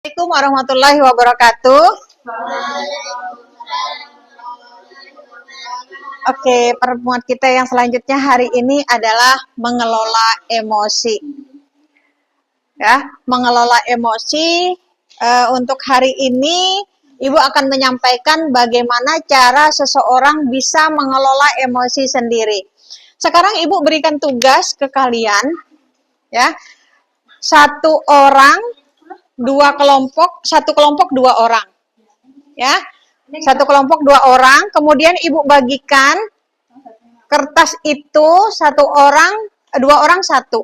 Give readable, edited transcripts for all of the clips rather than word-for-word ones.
Assalamualaikum warahmatullahi wabarakatuh. Oke, pertemuan kita yang selanjutnya hari ini adalah mengelola emosi. Ya, mengelola emosi. Untuk hari ini, Ibu akan menyampaikan bagaimana cara seseorang bisa mengelola emosi sendiri. Sekarang Ibu berikan tugas ke kalian, ya. Satu kelompok dua orang, ya. Satu kelompok dua orang, kemudian Ibu bagikan kertas itu dua orang satu.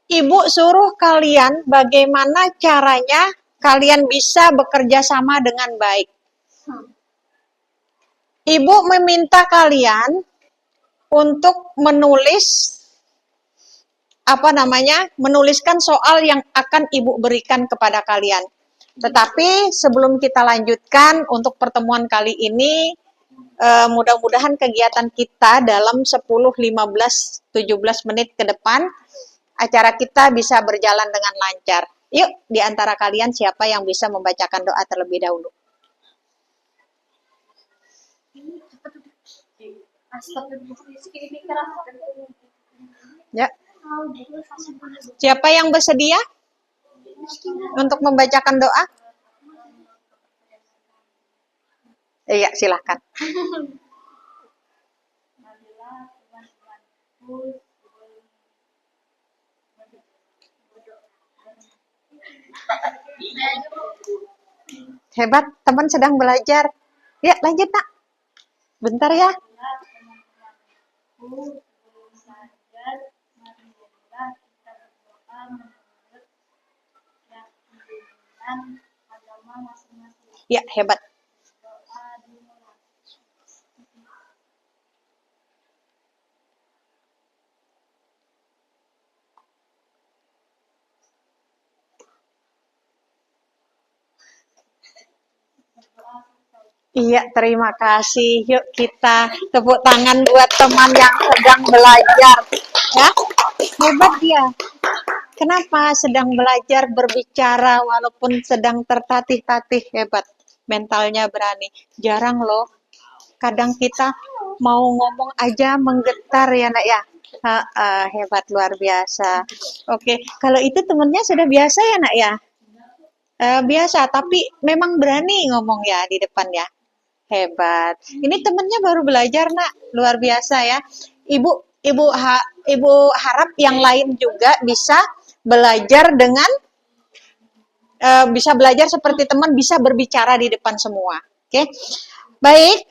Ibu suruh kalian bagaimana caranya kalian bisa bekerja sama dengan baik. Ibu meminta kalian untuk menuliskan soal yang akan Ibu berikan kepada kalian. Tetapi sebelum kita lanjutkan untuk pertemuan kali ini, mudah-mudahan kegiatan kita dalam 10, 15, 17 menit ke depan, acara kita bisa berjalan dengan lancar. Yuk, di antara kalian siapa yang bisa membacakan doa terlebih dahulu? Ya. Siapa yang bersedia untuk membacakan doa? Iya, silakan. Hebat, teman sedang belajar. Ya, lanjut, Nak. Bentar ya. Ya, hebat. Iya, terima kasih. Yuk kita tepuk tangan buat teman yang sedang belajar. Ya, hebat dia. Kenapa sedang belajar berbicara walaupun sedang tertatih-tatih? Hebat, mentalnya berani. Jarang loh, kadang kita mau ngomong aja menggetar ya Nak ya. Hebat, luar biasa. Oke, kalau itu temennya sudah biasa ya Nak ya? Biasa, tapi memang berani ngomong ya di depan ya. Hebat. Ini temennya baru belajar Nak, luar biasa ya. Ibu harap yang lain juga bisa belajar bisa belajar seperti teman, bisa berbicara di depan semua. Oke. Baik,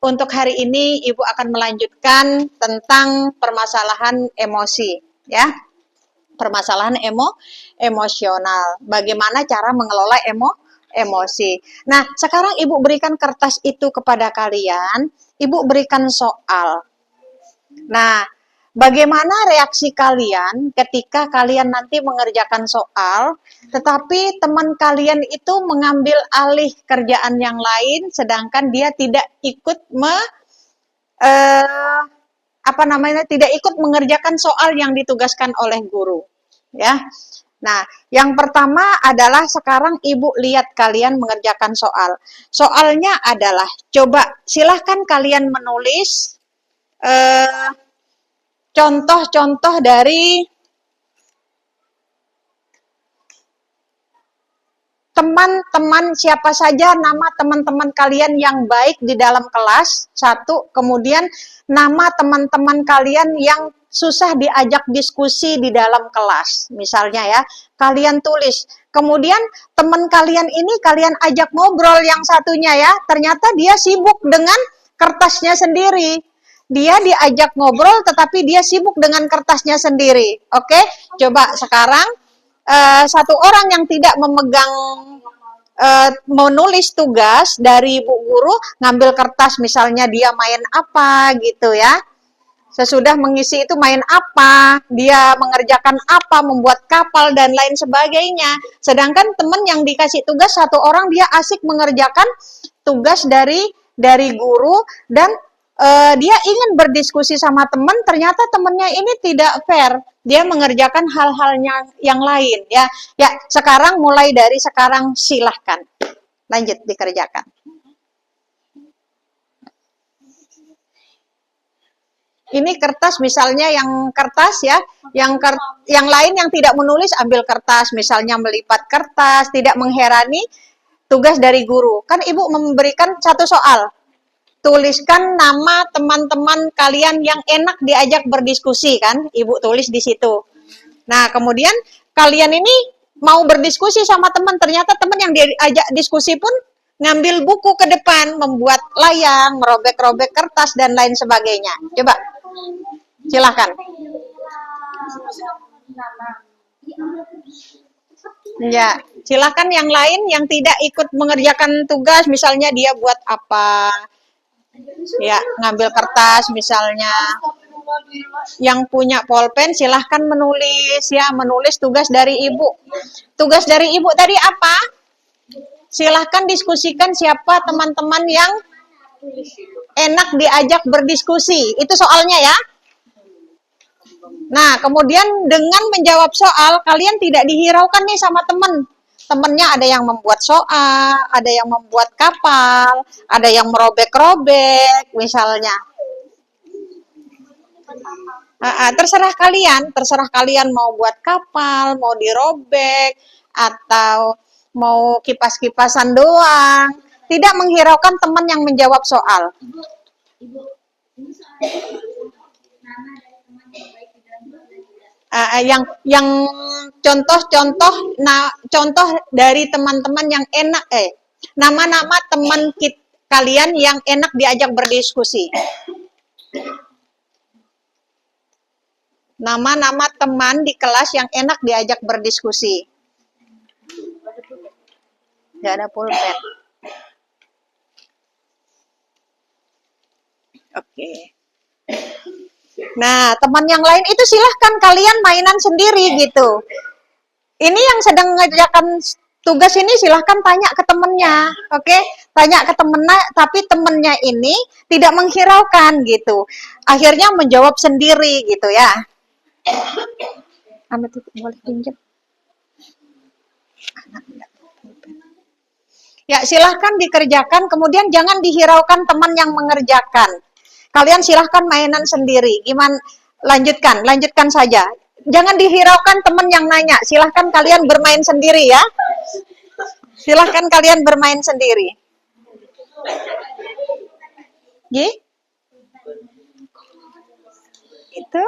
untuk hari ini Ibu akan melanjutkan tentang permasalahan emosi, ya. Permasalahan emosional. Bagaimana cara mengelola emosi. Nah, sekarang Ibu berikan kertas itu kepada kalian, Ibu berikan soal. Nah, bagaimana reaksi kalian ketika kalian nanti mengerjakan soal, tetapi teman kalian itu mengambil alih kerjaan yang lain, sedangkan dia tidak ikut tidak ikut mengerjakan soal yang ditugaskan oleh guru, ya. Nah, yang pertama adalah sekarang Ibu lihat kalian mengerjakan soal. Soalnya adalah, coba silahkan kalian menulis contoh-contoh dari teman-teman, siapa saja nama teman-teman kalian yang baik di dalam kelas, satu. Kemudian nama teman-teman kalian yang susah diajak diskusi di dalam kelas, misalnya ya, kalian tulis. Kemudian teman kalian ini kalian ajak ngobrol yang satunya ya, ternyata dia sibuk dengan kertasnya sendiri. Dia diajak ngobrol tetapi dia sibuk dengan kertasnya sendiri. Oke, coba sekarang satu orang yang tidak menulis tugas dari Bu Guru, ngambil kertas misalnya dia main apa gitu ya. Sesudah mengisi itu main apa, dia mengerjakan apa, membuat kapal dan lain sebagainya. Sedangkan teman yang dikasih tugas satu orang dia asik mengerjakan tugas dari guru dan dia ingin berdiskusi sama teman, ternyata temannya ini tidak fair. Dia mengerjakan hal-halnya yang lain ya. Ya, sekarang mulai dari sekarang silahkan lanjut dikerjakan. Ini kertas misalnya yang kertas ya, yang lain yang tidak menulis ambil kertas, misalnya melipat kertas, tidak mengherani tugas dari guru. Kan Ibu memberikan satu soal. Tuliskan nama teman-teman kalian yang enak diajak berdiskusi kan, Ibu tulis di situ. Nah, kemudian kalian ini mau berdiskusi sama teman, ternyata teman yang diajak diskusi pun ngambil buku ke depan, membuat layang, merobek-robek kertas dan lain sebagainya. Coba, silahkan. Ya, silahkan yang lain yang tidak ikut mengerjakan tugas, misalnya dia buat apa, ya ngambil kertas misalnya. Yang punya pulpen silahkan menulis ya, menulis tugas dari Ibu. Tugas dari Ibu tadi apa? Silahkan diskusikan siapa teman-teman yang enak diajak berdiskusi. Itu soalnya ya. Nah, kemudian dengan menjawab soal, kalian tidak dihiraukan nih sama teman. Temennya ada yang membuat soal, ada yang membuat kapal, ada yang merobek-robek, misalnya. Terserah kalian mau buat kapal, mau dirobek, atau mau kipas-kipasan doang. Tidak menghiraukan teman yang menjawab soal. Yang contoh-contoh, contoh dari teman-teman yang enak, nama-nama teman kalian yang enak diajak berdiskusi. Nama-nama teman di kelas yang enak diajak berdiskusi. Gak ada pulpen. Oke. Nah, teman yang lain itu silahkan kalian mainan sendiri gitu. Ini yang sedang mengerjakan tugas ini silahkan tanya ke temennya, oke? Tanya ke temennya, tapi temennya ini tidak menghiraukan gitu. Akhirnya menjawab sendiri gitu ya. Anak itu boleh pinjam? Ya, silahkan dikerjakan, kemudian jangan dihiraukan teman yang mengerjakan. Kalian silahkan mainan sendiri. Gimana? Lanjutkan saja. Jangan dihiraukan teman yang nanya. Silahkan kalian bermain sendiri ya. Silahkan kalian bermain sendiri. Ye? Itu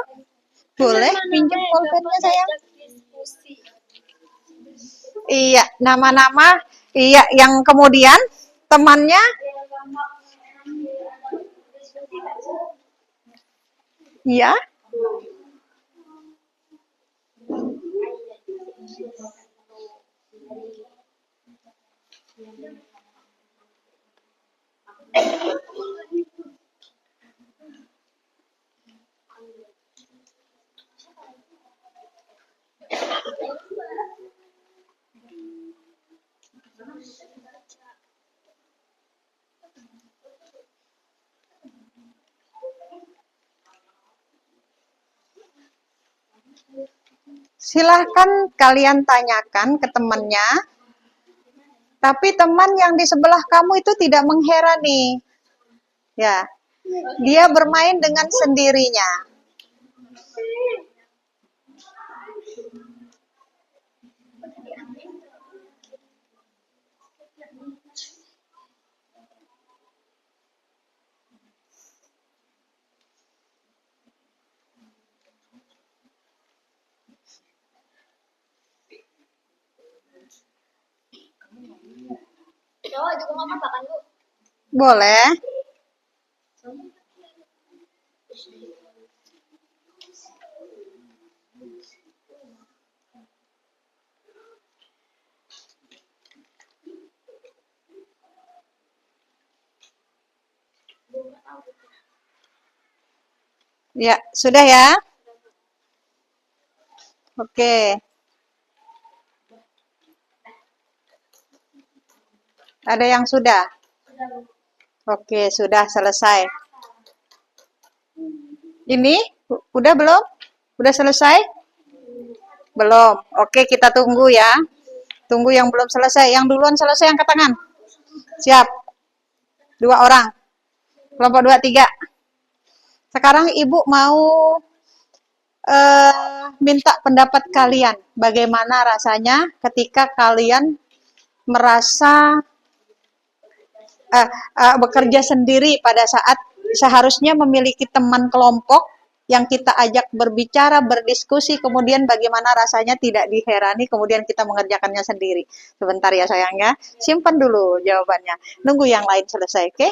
boleh pinjam pulpennya sayang? Iya, nama-nama. Iya, yang kemudian temannya. Iya. Silahkan kalian tanyakan ke temannya, tapi teman yang di sebelah kamu itu tidak mengherani. Ya, dia bermain dengan sendirinya. Cowok juga nggak apa-apa kan, Bu? Boleh. Ya, sudah ya? Oke. Ada yang sudah? Oke, sudah selesai. Ini udah belum? Udah selesai? Belum. Oke, kita tunggu ya. Tunggu yang belum selesai. Yang duluan selesai angkat tangan. Siap. 2 orang. Kelompok 2, 3. Sekarang Ibu mau minta pendapat kalian. Bagaimana rasanya ketika kalian merasa bekerja sendiri pada saat seharusnya memiliki teman kelompok yang kita ajak berbicara, berdiskusi, kemudian bagaimana rasanya tidak diherani, kemudian kita mengerjakannya sendiri. Sebentar ya sayangnya, simpan dulu jawabannya. Nunggu yang lain selesai, oke?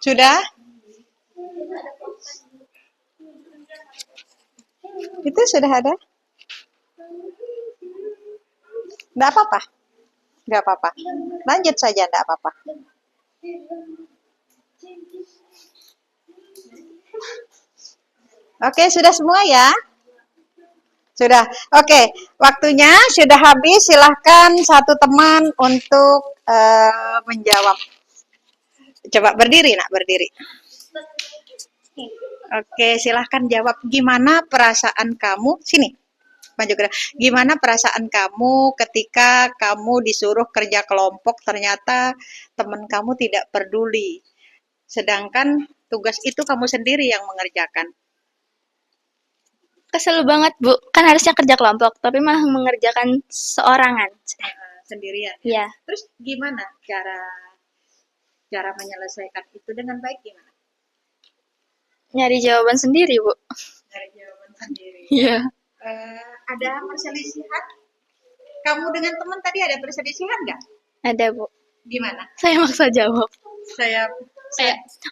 Sudah? Itu sudah ada? Enggak apa-apa. Enggak apa-apa. Lanjut saja, enggak apa-apa. Oke, sudah semua ya? Sudah. Oke, waktunya sudah habis. Silahkan satu teman untuk menjawab. Coba berdiri, nak, berdiri. Oke, silahkan jawab. Gimana perasaan kamu? Sini, maju gerak. Gimana perasaan kamu ketika kamu disuruh kerja kelompok, ternyata teman kamu tidak peduli. Sedangkan tugas itu kamu sendiri yang mengerjakan. Kesel banget, Bu. Kan harusnya kerja kelompok, tapi malah mengerjakan seorangan. Sendirian. Iya. Terus gimana cara menyelesaikan itu dengan baik gimana? Nyari jawaban sendiri, Bu. Dari jawaban sendiri. Iya. Ada perselisihan? Kamu dengan teman tadi ada perselisihan nggak? Ada, Bu. Gimana? Saya maksa jawab. Saya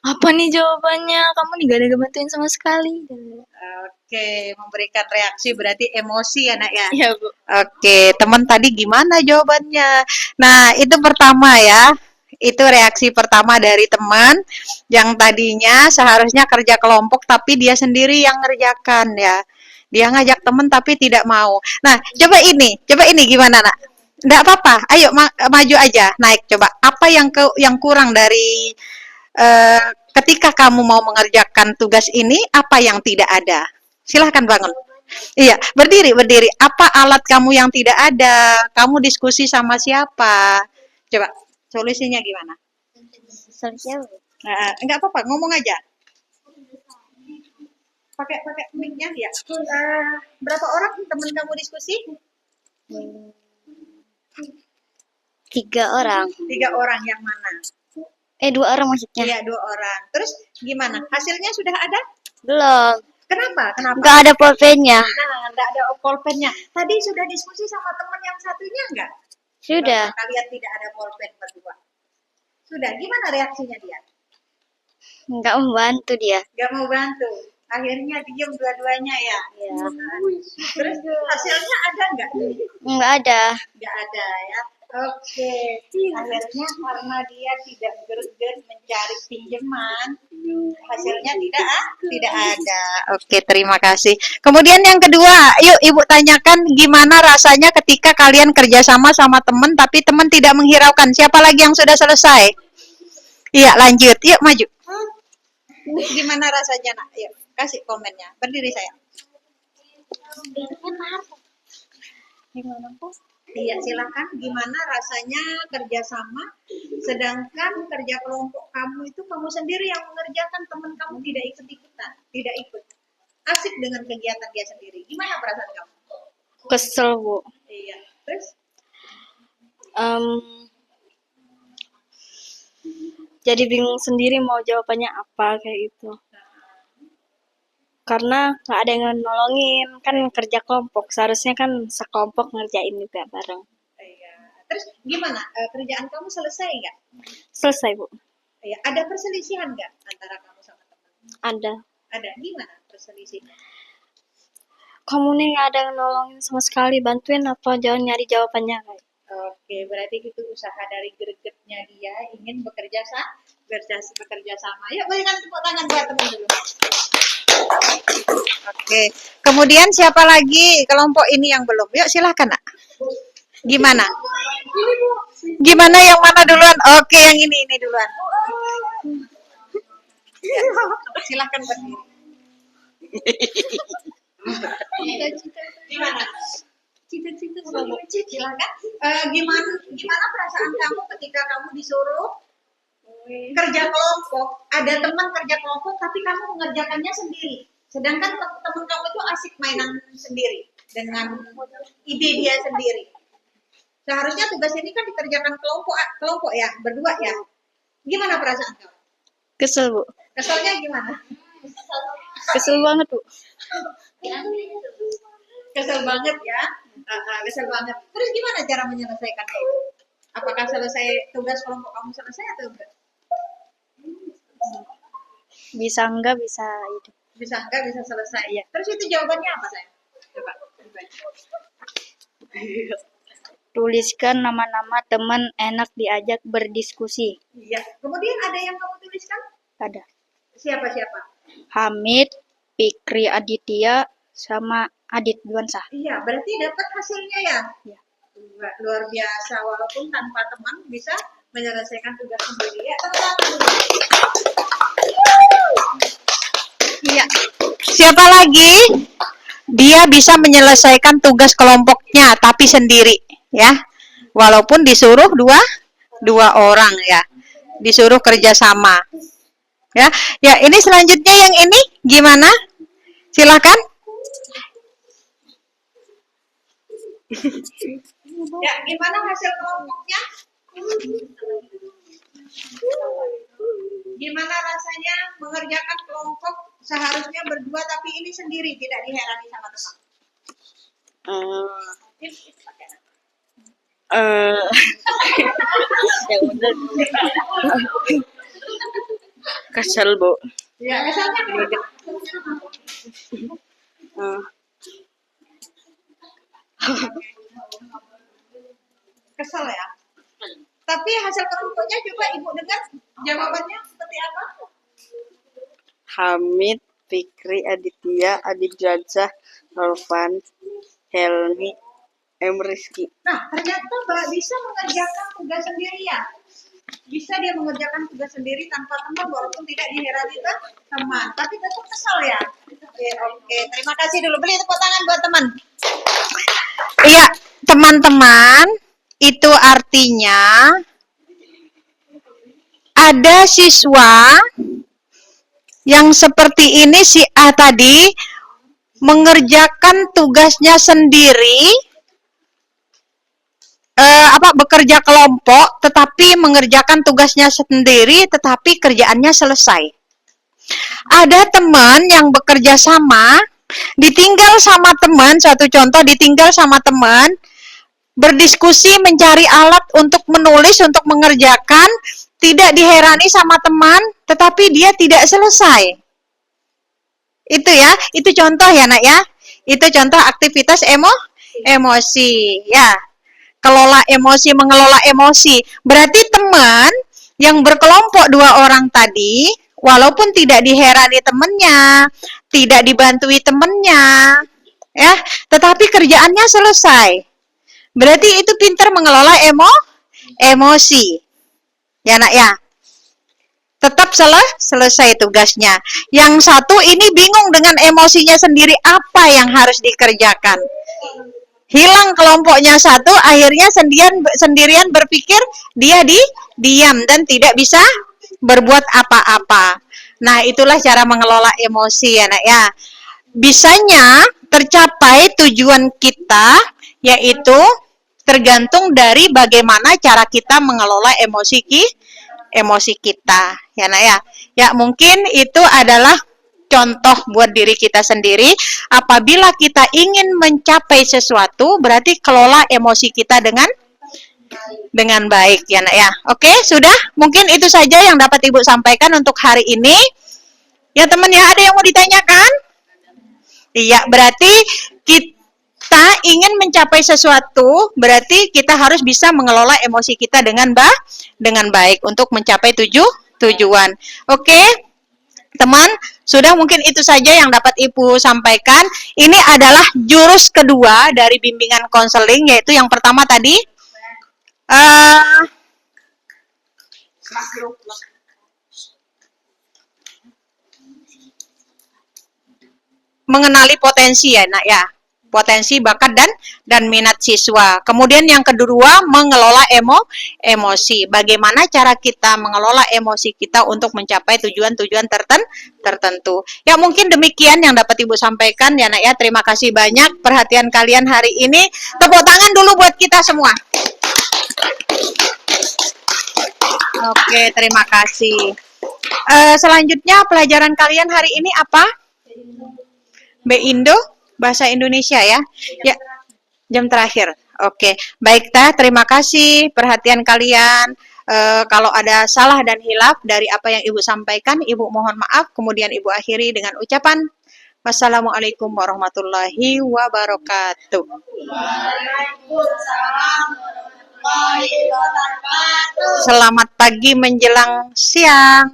Apa nih jawabannya? Kamu nih gak ada ngebantuin sama sekali. Oke, memberikan reaksi berarti emosi ya, nak ya? Iya, Bu. Oke, teman tadi gimana jawabannya? Nah, itu pertama ya. Itu reaksi pertama dari teman yang tadinya seharusnya kerja kelompok tapi dia sendiri yang ngerjakan ya. Dia ngajak teman tapi tidak mau. Nah, coba ini gimana, nak? Enggak apa-apa. Ayo maju aja, naik coba. Apa yang kurang dari ketika kamu mau mengerjakan tugas ini, apa yang tidak ada? Silahkan bangun. Iya, berdiri. Apa alat kamu yang tidak ada? Kamu diskusi sama siapa? Coba, solusinya gimana? Solusinya Enggak apa-apa, ngomong aja. Pakai mic-nya ya. Berapa orang teman kamu diskusi? 3 orang. 3 orang, yang mana? 2 orang maksudnya. Iya, 2 orang. Terus gimana? Hasilnya sudah ada? Belum. Kenapa? Gak ada pulpennya. Nah, enggak ada pulpennya. Tadi sudah diskusi sama teman yang satunya enggak? Sudah. Kalian tidak ada pulpen berdua. Sudah, gimana reaksinya dia? Nggak membantu dia. Enggak mau bantu. Akhirnya diem dua-duanya ya? Iya. Terus hasilnya ada enggak? Nggak ada. Enggak ada ya. Oke, akhirnya karena dia tidak greget mencari pinjaman, hasilnya tidak ada. Oke, terima kasih. Kemudian yang kedua, yuk Ibu tanyakan gimana rasanya ketika kalian kerjasama sama teman tapi teman tidak menghiraukan. Siapa lagi yang sudah selesai? Iya, lanjut. Yuk maju. Gimana rasanya, nak? Yuk, kasih komennya. Berdiri sayang. Gimana, Bu? Iya, silakan. Gimana rasanya kerjasama, sedangkan kerja kelompok kamu itu kamu sendiri yang mengerjakan, teman kamu tidak ikut-ikutan, tidak ikut. Asik dengan kegiatan dia sendiri. Gimana perasaan kamu? Kesel, Bu. Iya. Terus? Jadi bingung sendiri mau jawabannya apa kayak gitu. Karena nggak ada yang nolongin, kan kerja kelompok, seharusnya kan sekelompok ngerjain juga bareng. Iya. Terus gimana? Kerjaan kamu selesai nggak? Selesai, Bu. Iya. Ada perselisihan nggak antara kamu sama teman? Ada. Ada. Gimana perselisihan? Kamu nih nggak ada yang nolongin sama sekali, bantuin apa, jangan nyari jawabannya. Oke, berarti itu usaha dari gregetnya dia ingin bekerja sama. Yuk, berikan tepuk tangan buat teman dulu. Oke. Kemudian siapa lagi kelompok ini yang belum? Yuk silakan, Nak. Gimana? Gimana yang mana duluan? Oke, yang ini duluan. Ya, silakan berdiri. Gimana? Cita-cita Silakan. Gimana perasaan kamu ketika kamu disuruh kerja kelompok? Ada teman kerja kelompok, tapi kamu mengerjakannya sendiri. Sedangkan teman kamu itu asik mainan sendiri dengan ide dia sendiri. Seharusnya tugas ini kan dikerjakan kelompok ya, berdua ya. Gimana perasaan kamu? Kesel, Bu. Keselnya gimana? Kesel banget, Bu. Kesel banget ya. Kesel banget. Terus gimana cara menyelesaikannya itu? Apakah selesai tugas kelompok kamu selesai atau enggak? Bisa enggak, bisa itu. Bisa enggak, bisa selesai. Iya. Terus itu jawabannya apa, sayang? Coba. Tuliskan nama-nama teman enak diajak berdiskusi. Iya. Kemudian ada yang kamu tuliskan? Ada Siapa-siapa? Hamid, Fikri Aditya, sama Adit Dwansa. Iya, berarti dapat hasilnya ya? Iya. Luar biasa, walaupun tanpa teman bisa menyelesaikan tugas sendiri. Ya, tepuk dulu. Iya. Siapa lagi? Dia bisa menyelesaikan tugas kelompoknya tapi sendiri, ya. Walaupun disuruh dua orang ya. Disuruh kerjasama. Ya, ya ini selanjutnya yang ini gimana? Silahkan. Ya, gimana hasil kelompoknya? Gimana rasanya mengerjakan kelompok seharusnya berdua tapi ini sendiri tidak diherani sama teman? Yang bener. Kesel, Bu. Ya, kesannya kenapa? Kesel ya. Tapi hasil kelompoknya coba Ibu dengar jawabannya seperti apa? Hamid, Fikri Aditya, Adit Jajah, Nurfan, Helmi, Rizky. Nah, ternyata Mbak bisa mengerjakan tugas sendiri ya. Bisa dia mengerjakan tugas sendiri tanpa teman walaupun tidak diherani teman. Tapi tetap kesal ya. Oke. Terima kasih dulu. Beli tepuk tangan buat teman. Iya, teman-teman, itu artinya ada siswa yang seperti ini si A tadi mengerjakan tugasnya sendiri, bekerja kelompok, tetapi mengerjakan tugasnya sendiri, tetapi kerjaannya selesai. Ada teman yang bekerja sama, ditinggal sama teman, satu contoh ditinggal sama teman, berdiskusi mencari alat untuk menulis, untuk mengerjakan, tidak diherani sama teman, tetapi dia tidak selesai. Itu ya, itu contoh ya nak ya. Itu contoh aktivitas emosi ya. Kelola emosi, mengelola emosi. Berarti teman yang berkelompok dua orang tadi, walaupun tidak diherani temannya, tidak dibantui temannya, ya, tetapi kerjaannya selesai. Berarti itu pintar mengelola emosi. Ya nak ya. Tetap selesai tugasnya. Yang satu ini bingung dengan emosinya sendiri, apa yang harus dikerjakan. Hilang kelompoknya satu, akhirnya sendirian berpikir, dia diam dan tidak bisa berbuat apa-apa. Nah, itulah cara mengelola emosi ya nak ya. Bisanya tercapai tujuan kita, yaitu tergantung dari bagaimana cara kita mengelola emosi kita ya nak ya. Ya mungkin itu adalah contoh buat diri kita sendiri. Apabila kita ingin mencapai sesuatu, berarti kelola emosi kita dengan baik ya nak ya. Oke, sudah? Mungkin itu saja yang dapat Ibu sampaikan untuk hari ini. Ya teman ya, ada yang mau ditanyakan? Iya, berarti kita ingin mencapai sesuatu, berarti kita harus bisa mengelola emosi kita dengan baik untuk mencapai tujuan. Oke, teman, Sudah, mungkin itu saja yang dapat Ibu sampaikan. Ini adalah jurus kedua dari bimbingan konseling, yaitu yang pertama tadi mengenali potensi ya, Nak ya. Potensi, bakat dan minat siswa. Kemudian yang kedua, mengelola emosi. Bagaimana cara kita mengelola emosi kita untuk mencapai tujuan-tujuan tertentu. Ya, mungkin demikian yang dapat Ibu sampaikan ya, Nak ya. Terima kasih banyak perhatian kalian hari ini. Tepuk tangan dulu buat kita semua. Oke, terima kasih. Selanjutnya pelajaran kalian hari ini apa? B-Indo, bahasa Indonesia ya. Ya, jam terakhir. Oke, baik terima kasih perhatian kalian. Kalau ada salah dan hilaf dari apa yang Ibu sampaikan, Ibu mohon maaf. Kemudian Ibu akhiri dengan ucapan wassalamualaikum warahmatullahi wabarakatuh. Selamat pagi menjelang siang.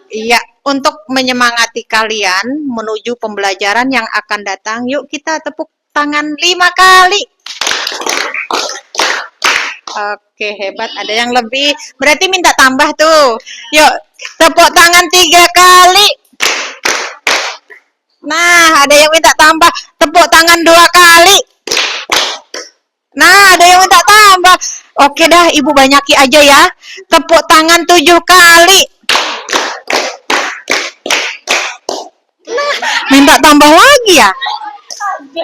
Iya, untuk menyemangati kalian menuju pembelajaran yang akan datang, yuk kita tepuk tangan 5 kali. Oke, hebat. Ada yang lebih. Berarti minta tambah tuh. Yuk, tepuk tangan 3 kali. Nah, ada yang minta tambah. Tepuk tangan 2 kali. Nah, ada yang minta tambah. Oke dah, Ibu banyaki aja ya. Tepuk tangan 7 kali. Nah, minta tambah lagi ya.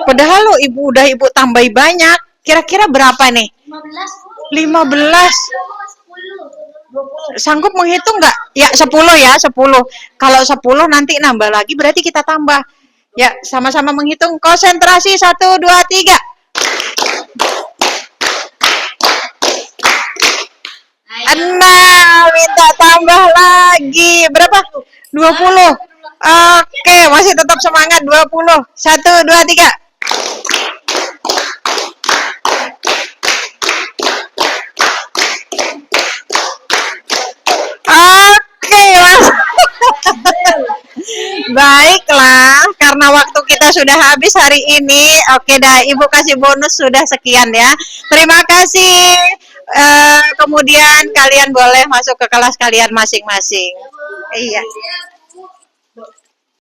Padahal lo Ibu tambahi banyak. Kira-kira berapa nih? 15. Sanggup menghitung nggak? Ya, 10 ya, 10. Kalau 10 nanti nambah lagi berarti kita tambah. Ya, sama-sama menghitung. Konsentrasi 1, 2, 3. Nah, minta tambah lagi. Berapa? 20. Oke, masih tetap semangat 20. 1, 2, 3. Oke, Mas. Baiklah, karena waktu kita sudah habis hari ini. Oke dah, Ibu kasih bonus sudah sekian ya. Terima kasih. Kemudian kalian boleh masuk ke kelas kalian masing-masing. Iya.